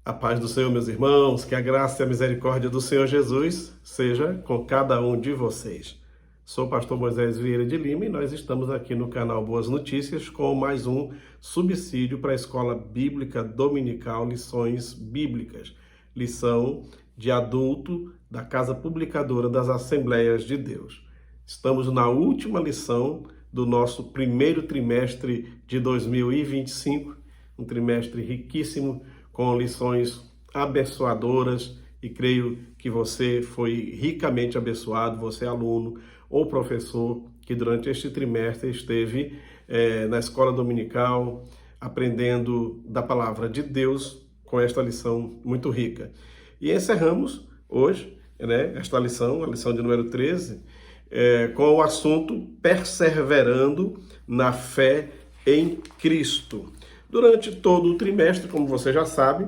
A paz do Senhor, meus irmãos, que a graça e a misericórdia do Senhor Jesus seja com cada um de vocês. Sou o pastor Moisés Vieira de Lima e nós estamos aqui no canal Boas Notícias com mais um subsídio para a Escola Bíblica Dominical Lições Bíblicas, lição de adulto da Casa Publicadora das Assembleias de Deus. Estamos na última lição do nosso primeiro trimestre de 2025, um trimestre riquíssimo, com lições abençoadoras, e creio que você foi ricamente abençoado, você aluno ou professor que durante este trimestre esteve na escola dominical aprendendo da palavra de Deus com esta lição muito rica. E encerramos hoje, esta lição, a lição de número 13, com o assunto perseverando na fé em Cristo. Durante todo o trimestre, como você já sabe,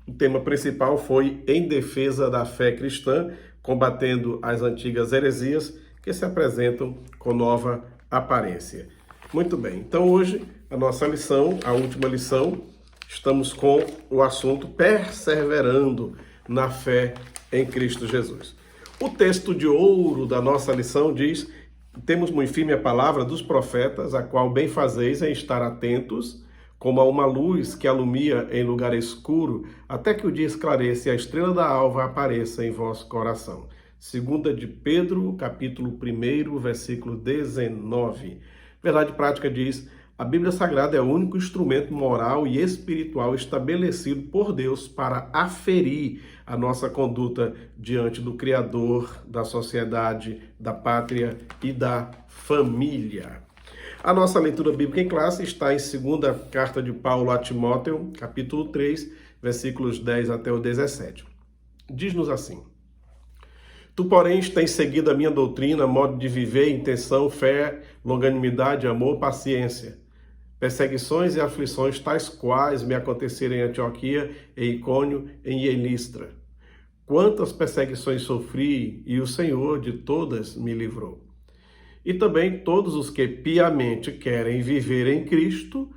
o tema principal foi em defesa da fé cristã, combatendo as antigas heresias que se apresentam com nova aparência. Muito bem, então hoje a nossa lição, a última lição, estamos com o assunto perseverando na fé em Cristo Jesus. O texto de ouro da nossa lição diz: temos muito firme a palavra dos profetas, a qual bem fazeis em estar atentos, como a uma luz que alumia em lugar escuro, até que o dia esclareça e a estrela da alva apareça em vosso coração. 2 de Pedro, capítulo 1, versículo 19. Verdade prática diz: a Bíblia Sagrada é o único instrumento moral e espiritual estabelecido por Deus para aferir a nossa conduta diante do Criador, da sociedade, da pátria e da família. A nossa leitura bíblica em classe está em 2ª carta de Paulo a Timóteo, capítulo 3, versículos 10 até o 17. Diz-nos assim: tu, porém, tens seguido a minha doutrina, modo de viver, intenção, fé, longanimidade, amor, paciência, perseguições e aflições tais quais me aconteceram em Antioquia, em Icônio, em Listra. Quantas perseguições sofri, e o Senhor de todas me livrou. E também todos os que piamente querem viver em Cristo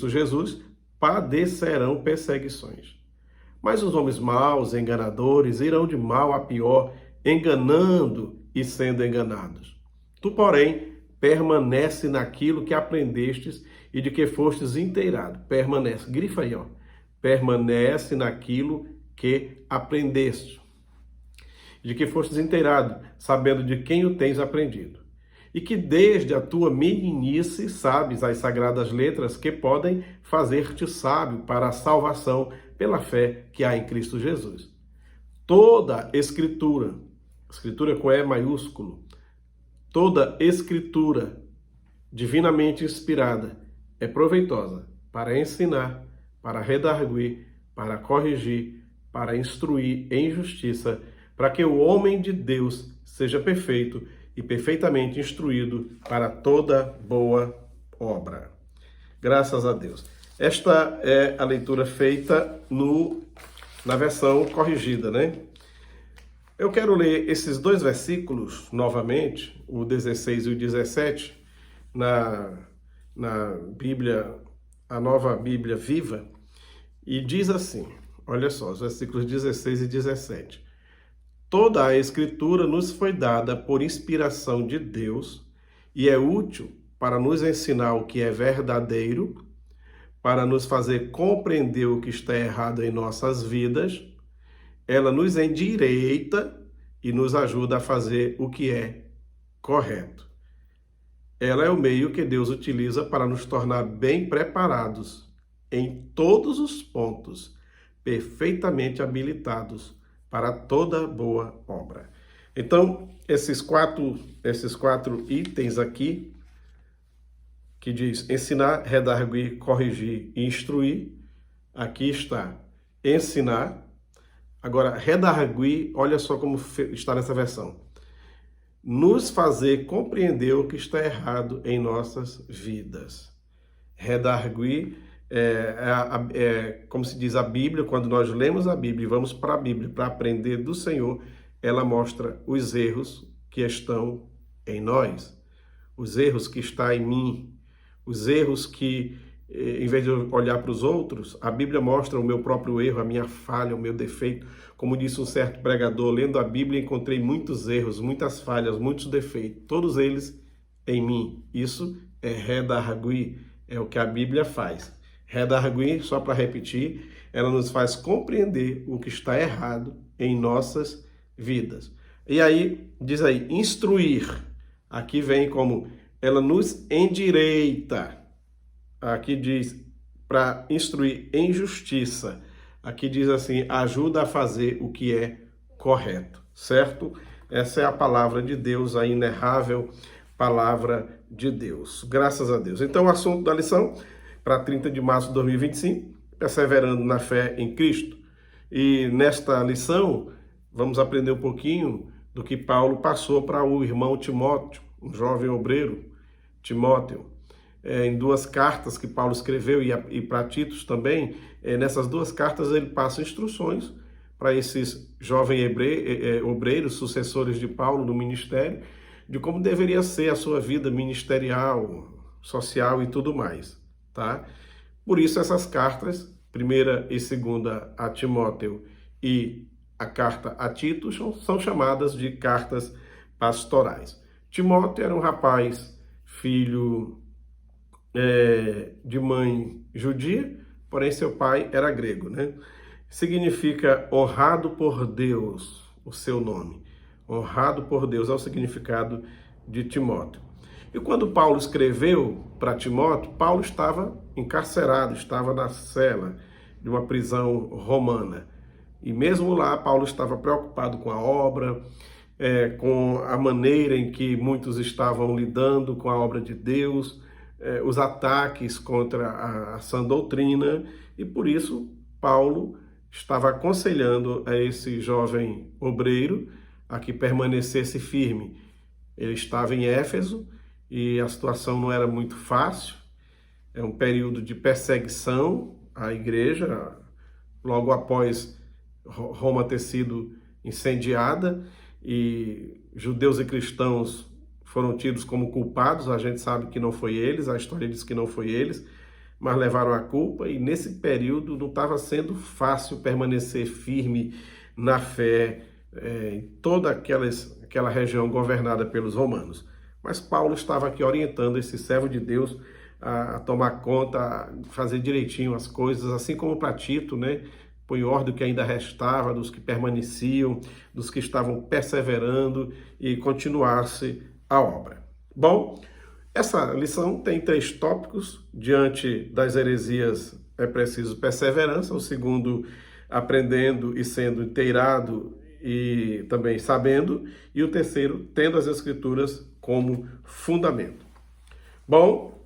Jesus, padecerão perseguições. Mas os homens maus, enganadores, irão de mal a pior, enganando e sendo enganados. Tu, porém, permanece naquilo que aprendestes e de que fostes inteirado. Permanece, grifa aí, ó. Permanece naquilo que aprendeste, de que fostes inteirado, sabendo de quem o tens aprendido. E que desde a tua meninice sabes as sagradas letras que podem fazer-te sábio para a salvação pela fé que há em Cristo Jesus. Toda escritura com E maiúsculo, toda escritura divinamente inspirada é proveitosa para ensinar, para redarguir, para corrigir, para instruir em justiça, para que o homem de Deus seja perfeito e perfeitamente instruído para toda boa obra. Graças a Deus. Esta é a leitura feita na versão corrigida, Eu quero ler esses dois versículos novamente, o 16 e o 17, na Bíblia, a Nova Bíblia Viva, e diz assim, olha só, os versículos 16 e 17. Toda a Escritura nos foi dada por inspiração de Deus e é útil para nos ensinar o que é verdadeiro, para nos fazer compreender o que está errado em nossas vidas. Ela nos endireita e nos ajuda a fazer o que é correto. Ela é o meio que Deus utiliza para nos tornar bem preparados em todos os pontos, perfeitamente habilitados para toda boa obra. Então, esses quatro itens aqui, que diz ensinar, redarguir, corrigir e instruir, aqui está ensinar. Agora, redarguir, olha só como está nessa versão. Nos fazer compreender o que está errado em nossas vidas. Redarguir como se diz a Bíblia, quando nós lemos a Bíblia e vamos para a Bíblia para aprender do Senhor, ela mostra os erros que estão em nós, os erros que estão em mim, os erros que em vez de eu olhar para os outros, a Bíblia mostra o meu próprio erro, a minha falha, o meu defeito. Como disse um certo pregador, lendo a Bíblia encontrei muitos erros, muitas falhas, muitos defeitos, todos eles em mim. Isso é redargui, é o que a Bíblia faz. Redargui, só para repetir, ela nos faz compreender o que está errado em nossas vidas. E aí, diz aí, instruir. Aqui vem como ela nos endireita. Aqui diz para instruir em justiça. Aqui diz assim, ajuda a fazer o que é correto, certo? Essa é a palavra de Deus, a inerrável palavra de Deus. Graças a Deus. Então, o assunto da lição, para 30 de março de 2025, perseverando na fé em Cristo. E nesta lição, vamos aprender um pouquinho do que Paulo passou para o irmão Timóteo, um jovem obreiro, Timóteo. Em duas cartas que Paulo escreveu e para Tito também, nessas duas cartas ele passa instruções para esses jovens obreiros, sucessores de Paulo no ministério, de como deveria ser a sua vida ministerial, social e tudo mais, tá? Por isso essas cartas, primeira e segunda a Timóteo e a carta a Tito, são chamadas de cartas pastorais. Timóteo era um rapaz, filho de mãe judia, porém seu pai era grego, né? Significa honrado por Deus, o seu nome. Honrado por Deus é o significado de Timóteo. E quando Paulo escreveu para Timóteo, Paulo estava encarcerado, estava na cela de uma prisão romana. E mesmo lá, Paulo estava preocupado com a obra, com a maneira em que muitos estavam lidando com a obra de Deus, os ataques contra a sã doutrina, e por isso Paulo estava aconselhando a esse jovem obreiro a que permanecesse firme. Ele estava em Éfeso e a situação não era muito fácil, é um período de perseguição à igreja, logo após Roma ter sido incendiada, e judeus e cristãos foram tidos como culpados. A gente sabe que não foi eles, a história diz que não foi eles, mas levaram a culpa, e nesse período não estava sendo fácil permanecer firme na fé em toda aquela região governada pelos romanos. Mas Paulo estava aqui orientando esse servo de Deus a tomar conta, a fazer direitinho as coisas, assim como para Tito, né? Põe ordem que ainda restava, dos que permaneciam, dos que estavam perseverando, e continuasse a obra. Bom, essa lição tem 3 tópicos. Diante das heresias é preciso perseverança. O segundo, aprendendo e sendo inteirado e também sabendo. E o terceiro, tendo as Escrituras como fundamento. Bom,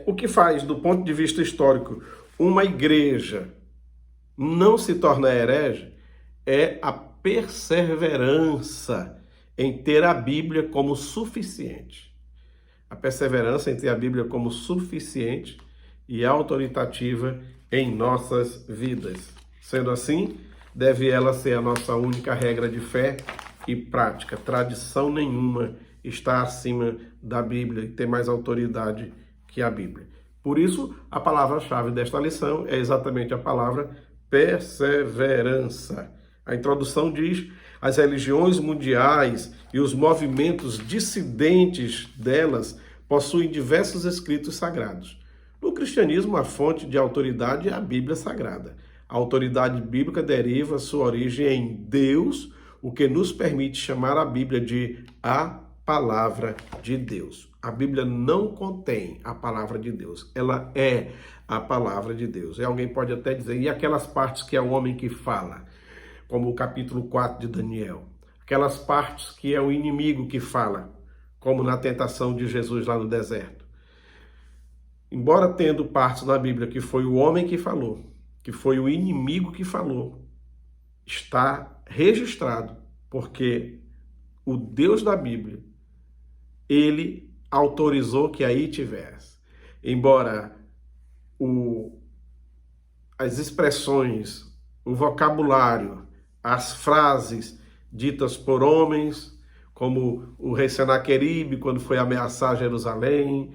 o que faz, do ponto de vista histórico, uma igreja não se tornar herege é a perseverança em ter a Bíblia como suficiente. A perseverança em ter a Bíblia como suficiente e autoritativa em nossas vidas. Sendo assim, deve ela ser a nossa única regra de fé e prática. Tradição nenhuma está acima da Bíblia e tem mais autoridade que a Bíblia. Por isso, a palavra-chave desta lição é exatamente a palavra perseverança. A introdução diz: as religiões mundiais e os movimentos dissidentes delas possuem diversos escritos sagrados. No cristianismo, a fonte de autoridade é a Bíblia Sagrada. A autoridade bíblica deriva sua origem em Deus, o que nos permite chamar a Bíblia de a Palavra de Deus. A Bíblia não contém a Palavra de Deus, ela é a Palavra de Deus. E alguém pode até dizer, e aquelas partes que é o homem que fala? Como o capítulo 4 de Daniel. Aquelas partes que é o inimigo que fala, como na tentação de Jesus lá no deserto. Embora tendo partes na Bíblia que foi o homem que falou, que foi o inimigo que falou, está registrado, porque o Deus da Bíblia, ele autorizou que aí tivesse. Embora as expressões, o vocabulário, as frases ditas por homens, como o rei Senaqueribe, quando foi ameaçar Jerusalém,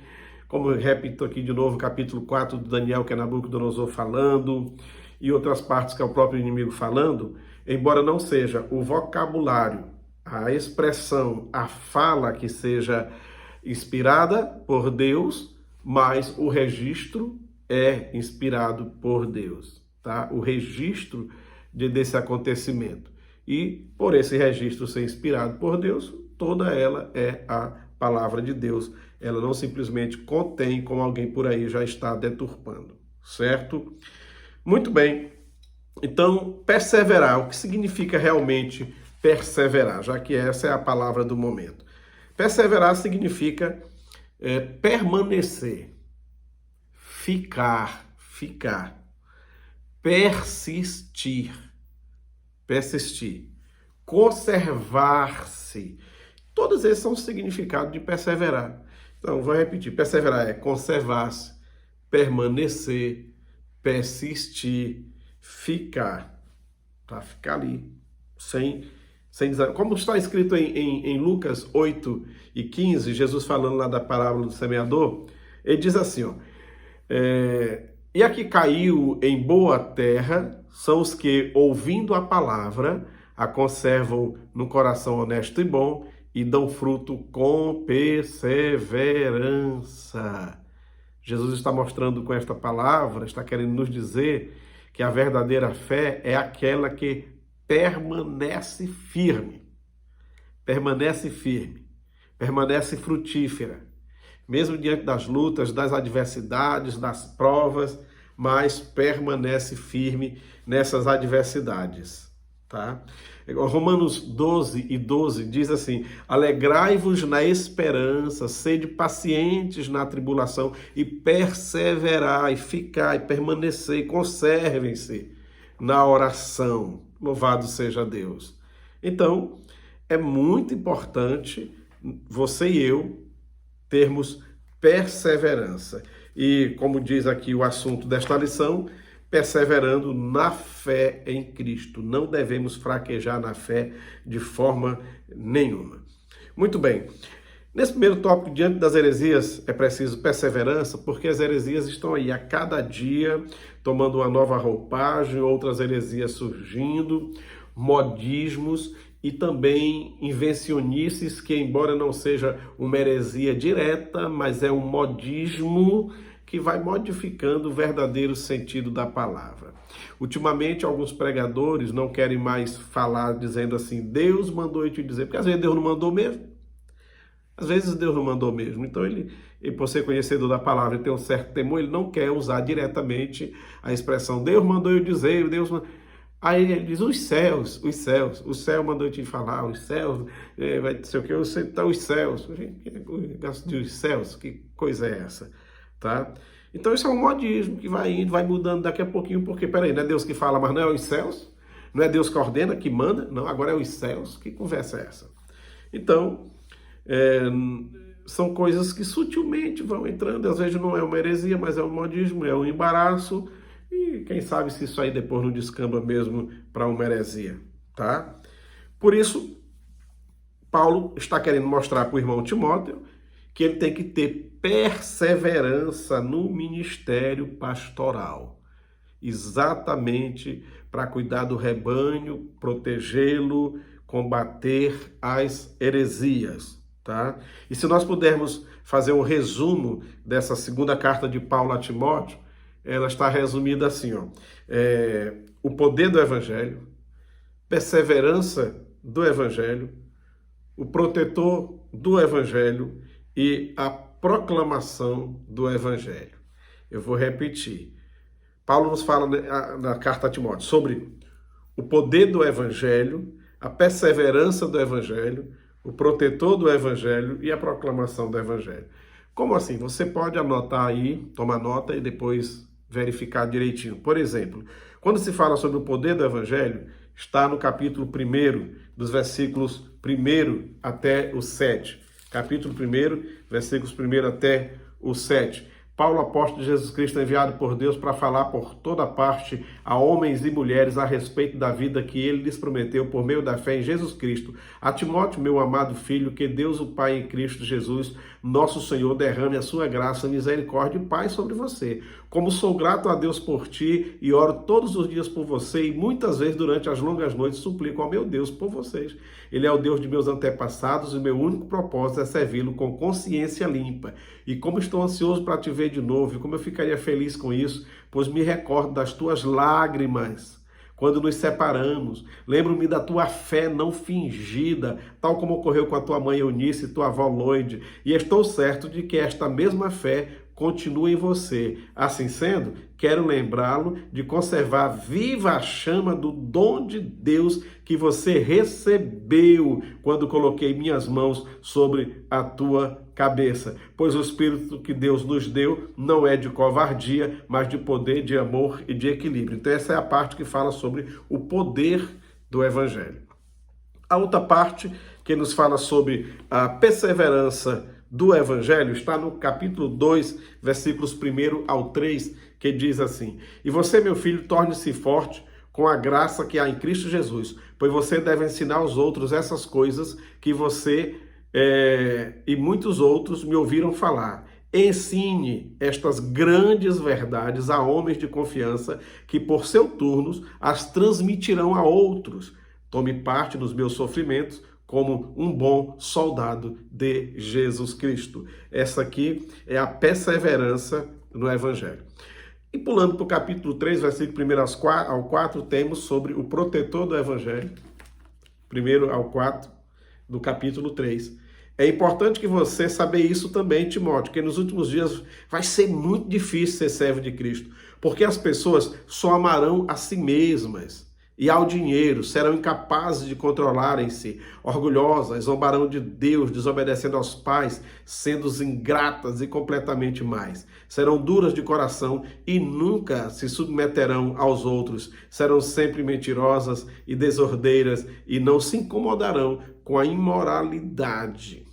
como eu repito aqui de novo, capítulo 4 de Daniel, que é Nabucodonosor falando, e outras partes que é o próprio inimigo falando, embora não seja o vocabulário, a expressão, a fala que seja inspirada por Deus, mas o registro é inspirado por Deus, tá? O registro desse acontecimento. E por esse registro ser inspirado por Deus, toda ela é a palavra de Deus. Ela não simplesmente contém, como alguém por aí já está deturpando, certo? Muito bem. Então, perseverar. O que significa realmente perseverar? Já que essa é a palavra do momento. Perseverar significa permanecer, ficar, persistir, conservar-se. Todos esses são o significado de perseverar. Então, vou repetir. Perseverar é conservar-se, permanecer, persistir, ficar. Tá? Ficar ali, sem como está escrito em Lucas 8:15, Jesus falando lá da parábola do semeador, ele diz assim, ó, e a que caiu em boa terra são os que, ouvindo a palavra, a conservam no coração honesto e bom e dão fruto com perseverança. Jesus está mostrando com esta palavra, está querendo nos dizer que a verdadeira fé é aquela que permanece firme, permanece frutífera, mesmo diante das lutas, das adversidades, das provas, mas permanece firme nessas adversidades, tá? Romanos 12:12 diz assim: alegrai-vos na esperança, sede pacientes na tribulação e perseverai, ficai, permanecei, conservem-se na oração. Louvado seja Deus. Então, é muito importante você e eu termos perseverança. E, como diz aqui o assunto desta lição, perseverando na fé em Cristo. Não devemos fraquejar na fé de forma nenhuma. Muito bem. Nesse primeiro tópico, diante das heresias, é preciso perseverança, porque as heresias estão aí a cada dia, tomando uma nova roupagem, outras heresias surgindo, modismos e também invencionices, que embora não seja uma heresia direta, mas é um modismo que vai modificando o verdadeiro sentido da palavra. Ultimamente, alguns pregadores não querem mais falar dizendo assim, Deus mandou eu te dizer, porque às vezes Deus não mandou mesmo. Às vezes Deus não mandou mesmo. Então ele por ser conhecedor da palavra e ter um certo temor, ele não quer usar diretamente a expressão Deus mandou eu dizer, Deus mandou... Aí ele diz, os céus, o céu mandou eu te falar, os céus, vai dizer o que, eu sei, tá, os céus. O negócio de os céus, que coisa é essa? Tá? Então isso é um modismo que vai indo, vai mudando daqui a pouquinho, porque, peraí, não é Deus que fala, mas não é os céus? Não é Deus que ordena, que manda? Não, agora é os céus? Que conversa é essa? Então, são coisas que sutilmente vão entrando, às vezes não é uma heresia, mas é um modismo, é um embaraço, e quem sabe se isso aí depois não descamba mesmo para uma heresia, tá? Por isso, Paulo está querendo mostrar para o irmão Timóteo que ele tem que ter perseverança no ministério pastoral, exatamente para cuidar do rebanho, protegê-lo, combater as heresias. Tá? E se nós pudermos fazer um resumo dessa segunda carta de Paulo a Timóteo, ela está resumida assim, ó, o poder do Evangelho, perseverança do Evangelho, o protetor do Evangelho e a proclamação do Evangelho. Eu vou repetir. Paulo nos fala na carta a Timóteo sobre o poder do Evangelho, a perseverança do Evangelho, o protetor do Evangelho e a proclamação do Evangelho. Como assim? Você pode anotar aí, tomar nota e depois verificar direitinho. Por exemplo, quando se fala sobre o poder do Evangelho, está no capítulo 1, dos versículos 1 até o 7. Capítulo 1, versículos 1 até o 7. Paulo, apóstolo de Jesus Cristo, enviado por Deus para falar por toda parte a homens e mulheres a respeito da vida que ele lhes prometeu por meio da fé em Jesus Cristo. A Timóteo, meu amado filho, que Deus o Pai em Cristo Jesus, nosso Senhor, derrame a sua graça, misericórdia e paz sobre você. Como sou grato a Deus por ti e oro todos os dias por você e muitas vezes durante as longas noites suplico ao meu Deus por vocês. Ele é o Deus de meus antepassados e meu único propósito é servi-lo com consciência limpa. E como estou ansioso para te ver de novo, e como eu ficaria feliz com isso, pois me recordo das tuas lágrimas quando nos separamos. Lembro-me da tua fé não fingida, tal como ocorreu com a tua mãe Eunice e tua avó Loide, e estou certo de que esta mesma fé continua em você. Assim sendo, quero lembrá-lo de conservar viva a chama do dom de Deus que você recebeu quando coloquei minhas mãos sobre a tua cabeça. Pois o Espírito que Deus nos deu não é de covardia, mas de poder, de amor e de equilíbrio. Então essa é a parte que fala sobre o poder do Evangelho. A outra parte que nos fala sobre a perseverança do Evangelho está no capítulo 2, versículos 1 ao 3, que diz assim: E você, meu filho, torne-se forte com a graça que há em Cristo Jesus, pois você deve ensinar aos outros essas coisas que você e muitos outros me ouviram falar. Ensine estas grandes verdades a homens de confiança que, por seu turno, as transmitirão a outros. Tome parte nos meus sofrimentos como um bom soldado de Jesus Cristo. Essa aqui é a perseverança no Evangelho. E pulando para o capítulo 3, versículo 1 ao 4, temos sobre o protetor do Evangelho. 1 ao 4 do capítulo 3. É importante que você saiba isso também, Timóteo, que nos últimos dias vai ser muito difícil ser servo de Cristo, porque as pessoas só amarão a si mesmas e ao dinheiro, serão incapazes de controlarem-se, orgulhosas, zombarão de Deus, desobedecendo aos pais, sendo ingratas e completamente mais. Serão duras de coração e nunca se submeterão aos outros. Serão sempre mentirosas e desordeiras e não se incomodarão com a imoralidade.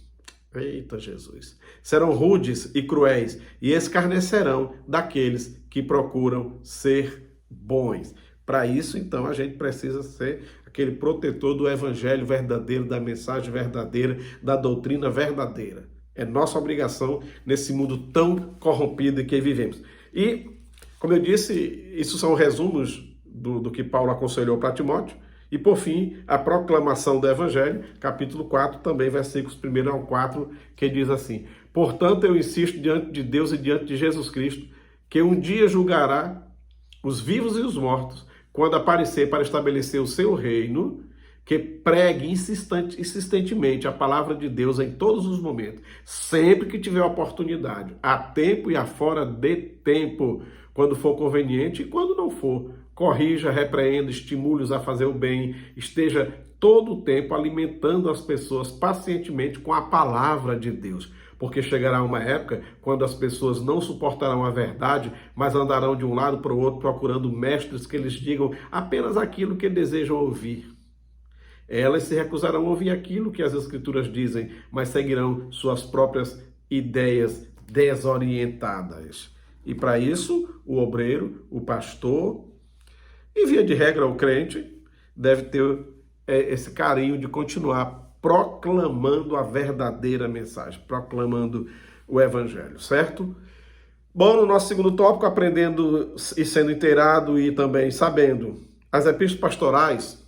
Eita Jesus! Serão rudes e cruéis e escarnecerão daqueles que procuram ser bons. Para isso, então, a gente precisa ser aquele protetor do evangelho verdadeiro, da mensagem verdadeira, da doutrina verdadeira. É nossa obrigação nesse mundo tão corrompido em que vivemos. E, como eu disse, isso são resumos do que Paulo aconselhou para Timóteo. E, por fim, a proclamação do evangelho, capítulo 4, também versículos 1 ao 4, que diz assim: Portanto, eu insisto diante de Deus e diante de Jesus Cristo, que um dia julgará os vivos e os mortos, quando aparecer para estabelecer o seu reino, que pregue insistentemente a palavra de Deus em todos os momentos, sempre que tiver oportunidade, a tempo e a fora de tempo, quando for conveniente e quando não for. Corrija, repreenda, estimule-os a fazer o bem, esteja todo o tempo alimentando as pessoas pacientemente com a palavra de Deus. Porque chegará uma época quando as pessoas não suportarão a verdade, mas andarão de um lado para o outro procurando mestres que lhes digam apenas aquilo que desejam ouvir. Elas se recusarão a ouvir aquilo que as Escrituras dizem, mas seguirão suas próprias ideias desorientadas. E para isso, o obreiro, o pastor, e via de regra o crente, deve ter esse carinho de continuar proclamando a verdadeira mensagem, proclamando o evangelho, certo? Bom, no nosso segundo tópico, aprendendo e sendo inteirado e também sabendo as epístolas pastorais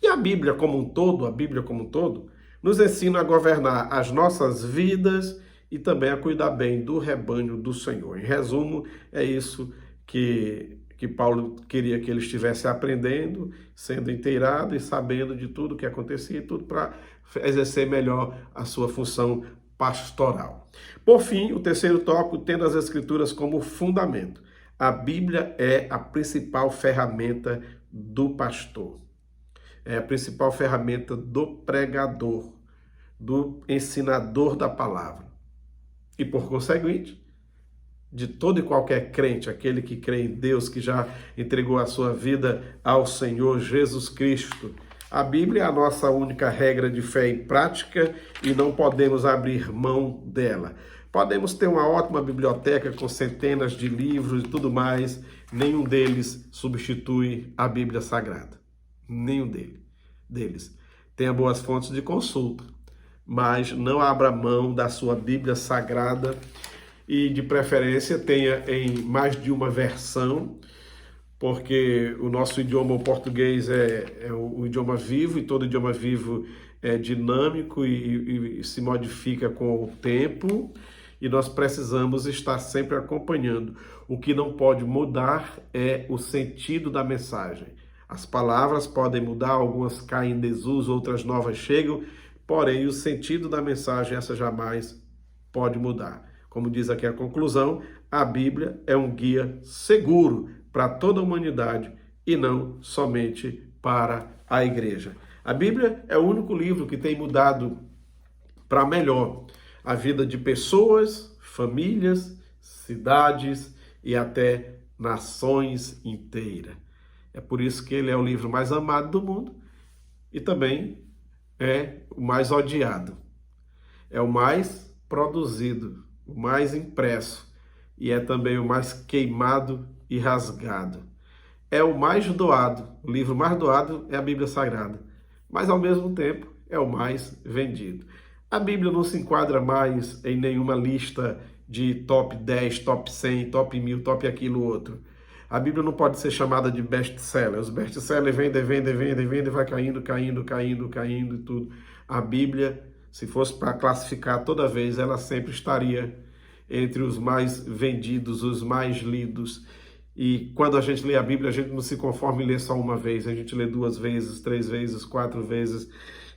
e a Bíblia como um todo, nos ensina a governar as nossas vidas e também a cuidar bem do rebanho do Senhor. Em resumo, é isso que Paulo queria que ele estivesse aprendendo, sendo inteirado e sabendo de tudo o que acontecia, e tudo para exercer melhor a sua função pastoral. Por fim, o terceiro tópico, tendo as Escrituras como fundamento. A Bíblia é a principal ferramenta do pastor. É a principal ferramenta do pregador, do ensinador da palavra. E por conseguinte, de todo e qualquer crente, aquele que crê em Deus, que já entregou a sua vida ao Senhor Jesus Cristo. A Bíblia é a nossa única regra de fé e prática e não podemos abrir mão dela. Podemos ter uma ótima biblioteca com centenas de livros e tudo mais, nenhum deles substitui a Bíblia Sagrada. Nenhum deles. Tenha boas fontes de consulta, mas não abra mão da sua Bíblia Sagrada e, de preferência, tenha em mais de uma versão, porque o nosso idioma, o português, é o idioma vivo, e todo idioma vivo é dinâmico e se modifica com o tempo, e nós precisamos estar sempre acompanhando. O que não pode mudar é o sentido da mensagem. As palavras podem mudar, algumas caem em desuso, outras novas chegam, porém o sentido da mensagem, essa jamais pode mudar. Como diz aqui a conclusão, a Bíblia é um guia seguro para toda a humanidade e não somente para a igreja. A Bíblia é o único livro que tem mudado para melhor a vida de pessoas, famílias, cidades e até nações inteiras. É por isso que ele é o livro mais amado do mundo e também é o mais odiado. É o mais produzido, o mais impresso e é também o mais queimado e rasgado. É o mais doado, o livro mais doado é a Bíblia Sagrada, mas ao mesmo tempo é o mais vendido. A Bíblia não se enquadra mais em nenhuma lista de top 10, top 100, top 1000, top aquilo outro. A Bíblia não pode ser chamada de best-seller. Os best-sellers vendem, vai caindo e tudo. A Bíblia, se fosse para classificar toda vez, ela sempre estaria entre os mais vendidos, os mais lidos. E quando a gente lê a Bíblia, a gente não se conforma em ler só uma vez, a gente lê 2 vezes, 3 vezes, 4 vezes.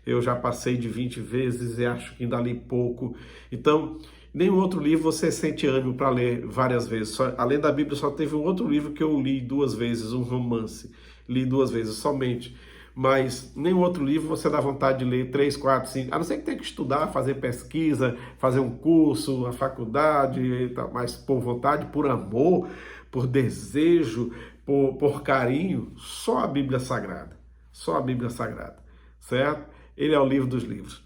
Eu já passei de 20 vezes e acho que ainda li pouco. Então, nenhum outro livro você sente ânimo para ler várias vezes. Além da Bíblia, só teve um outro livro que eu li 2 vezes, um romance. Li 2 vezes somente. Mas nenhum outro livro você dá vontade de ler 3, 4, 5. A não ser que tenha que estudar, fazer pesquisa, fazer um curso, a faculdade, mas por vontade, por amor, por desejo, por carinho, só a Bíblia Sagrada. Só a Bíblia Sagrada, certo? Ele é o livro dos livros.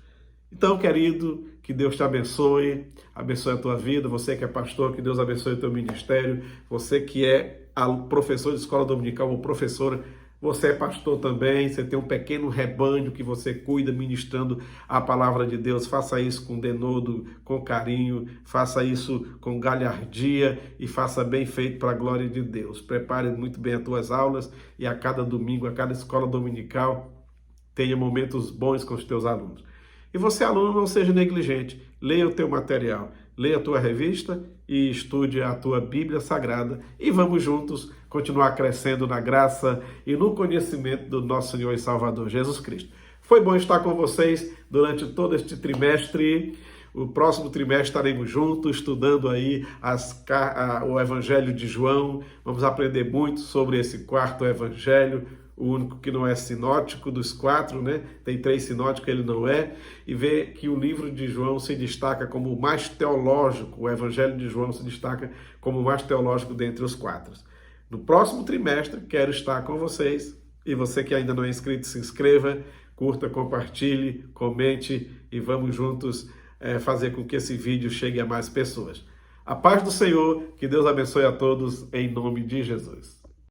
Então, querido, que Deus te abençoe a tua vida. Você que é pastor, que Deus abençoe o teu ministério. Você que é professor de escola dominical ou professora, você é pastor também, você tem um pequeno rebanho que você cuida ministrando a palavra de Deus. Faça isso com denodo, com carinho, faça isso com galhardia e faça bem feito para a glória de Deus. Prepare muito bem as tuas aulas e a cada domingo, a cada escola dominical, tenha momentos bons com os teus alunos. E você, aluno, não seja negligente. Leia o teu material, leia a tua revista e estude a tua Bíblia Sagrada. E vamos juntos continuar crescendo na graça e no conhecimento do nosso Senhor e Salvador Jesus Cristo. Foi bom estar com vocês durante todo este trimestre. O próximo trimestre estaremos juntos, estudando aí o Evangelho de João. Vamos aprender muito sobre esse 4º Evangelho, o único que não é sinótico dos 4, né? Tem 3 sinóticos, ele não é. E ver que o livro de João se destaca como o mais teológico, o Evangelho de João se destaca como o mais teológico dentre os 4. No próximo trimestre, quero estar com vocês. E você que ainda não é inscrito, se inscreva, curta, compartilhe, comente e vamos juntos fazer com que esse vídeo chegue a mais pessoas. A paz do Senhor, que Deus abençoe a todos, em nome de Jesus.